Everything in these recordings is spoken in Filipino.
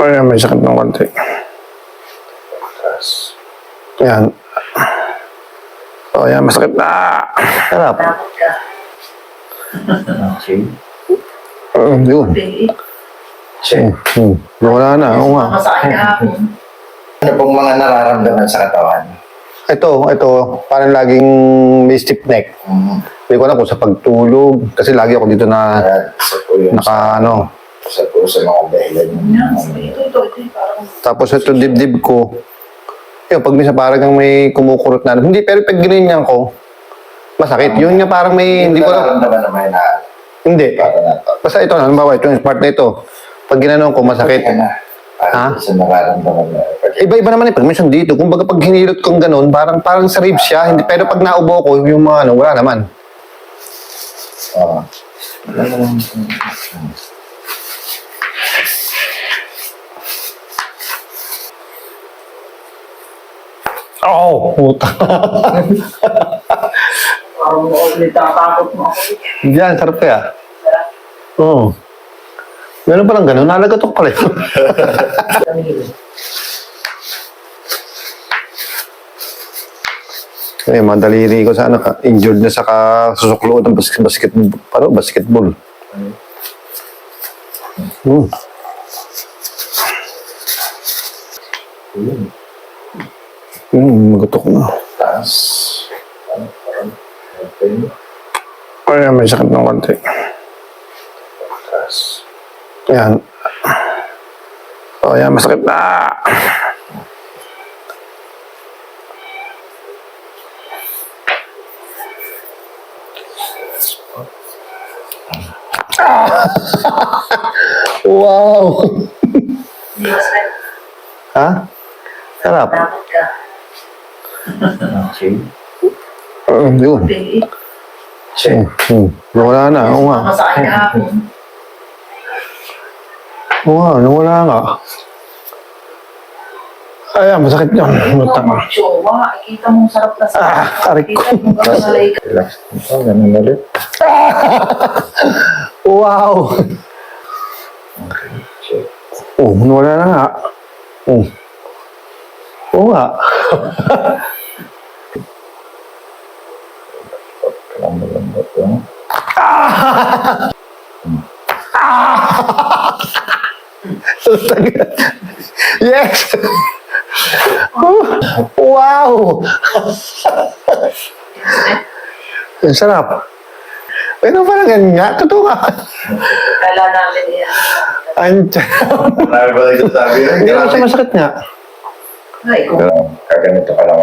Ayan, may sakit ng konti. Yan. O, yan, masakit na. Sarap. Takot ka. Okay. Yun. Check. Wala na. Oo nga. Masakit kahapon. Ano pong mga nararamdaman sa katawan? Ito, parang laging may stiff neck. Hindi ko alam kung sa pagtulog. Kasi lagi ako dito na, Isa po yun naka, sa mga dahilan Ito, parang tapos ito dibdib ko. Yun, pag minsan parang kang may kumukurot na. Hindi, pero pag ganyan ko, masakit. Yun nga parang may, hindi ko alam. nararamdaman naman na Hindi. para na to. Basta ito, halimbawa, ito yung part na ito. Pag ginanong ko, masakit. Kaya na. Ha? Sa nararamdaman na. Iba-iba naman eh. Pag minsan dito, kung baga pag hinilot kong ganun, parang sa ribs siya. Hindi, pero pag naubo ko, yung mga ano, wala naman. Oo. Oh, puta. parang ulit natatakot mo ako. Diyan, sarap kaya. Oo. Meron palang ganun, nalagatok pala yun. Eh, mga daliri ko sana, injured na sa kasusuklood ng basketball. Magutok na. Taas. Okay. Ayan, may sakit ng konti. Taas. Yan. O, yan, masakit na. Wow! Ha? Sarap. Takot ka. Okay. Yun. Check. Wala na. Oo nga. Masakit kahapon. Oo nga, nawala nga. Ayan, masakit yun. Matama. Jowa, ikita mong sarap na sarap. Aray ko. Kita mong kamalay ka. Relax. Ito, ganun ulit. Wow! Okay. Check. Oh, nawala na nga. Oh. Oo nga. Lambot lang. Yes! Wow! Ang sarap. Pero parang ganyan nga. Totoo nga. Kala namin yan. Andiyan. Marami ba tayo sabi? Hindi naman siya masakit nga. Ay, kung Kaganito ka lang.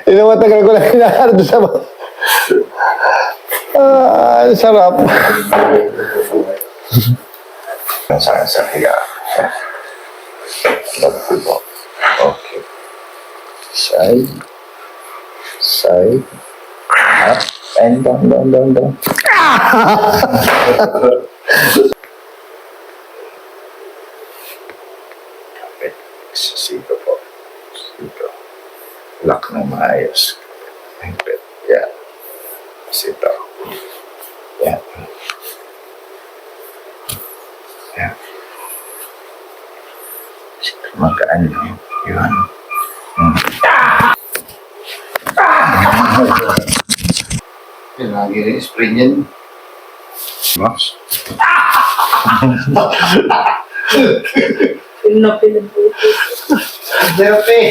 Hindi naman tagal ko lang hinaharap doon sa... ang sarap. Sa higa. Okay. Side. Side. Up. And down. Kapit. Sisito po. Sito. Lock ng maayos. Kapit. Yan. Sito. Yan. Yan. Sito. Magaan lang. Yun. Lagi rin spray niyan. Max. pinagbuto. Therapy.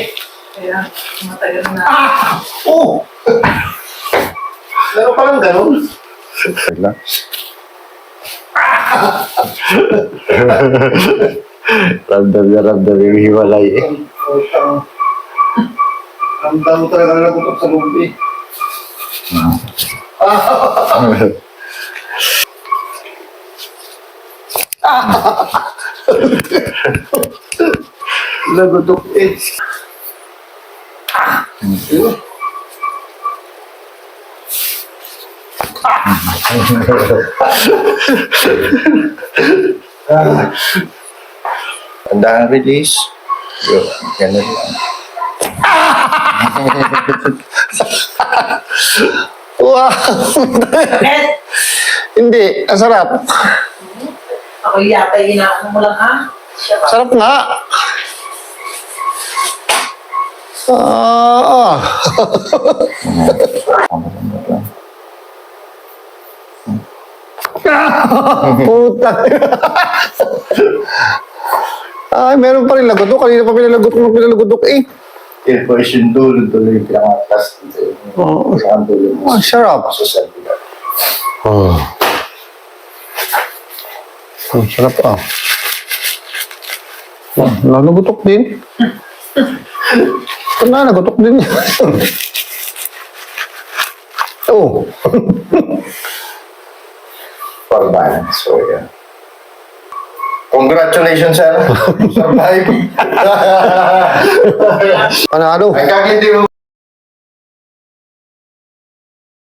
Kaya, matagal na. Oh! Meron palang ganun. Relax. Ramdam yung hiwalay eh. Ramdam mo talaga na nagutok sa lumbi. Nagutok eh. Tandaan release. Yun, ganun lang. Wow! Hindi, ang sarap. Ako yata yung inaano mo lang, ha? Siya ba? Sarap nga. Ah. Puta. Ay, meron pa rin lagotok. Kanina pa pinalagotok eh. Yan po is yung dulo-dulo yung pinakatas dito. Oo. Ang dulo mo. Oh, sarap. Sa salita. Oh. Ang sarap ah. Nagutok din. Nagutok din. Oh. For balance. So, yan. Congratulations, sir. Survive. Panalo. Ay, kakindi mo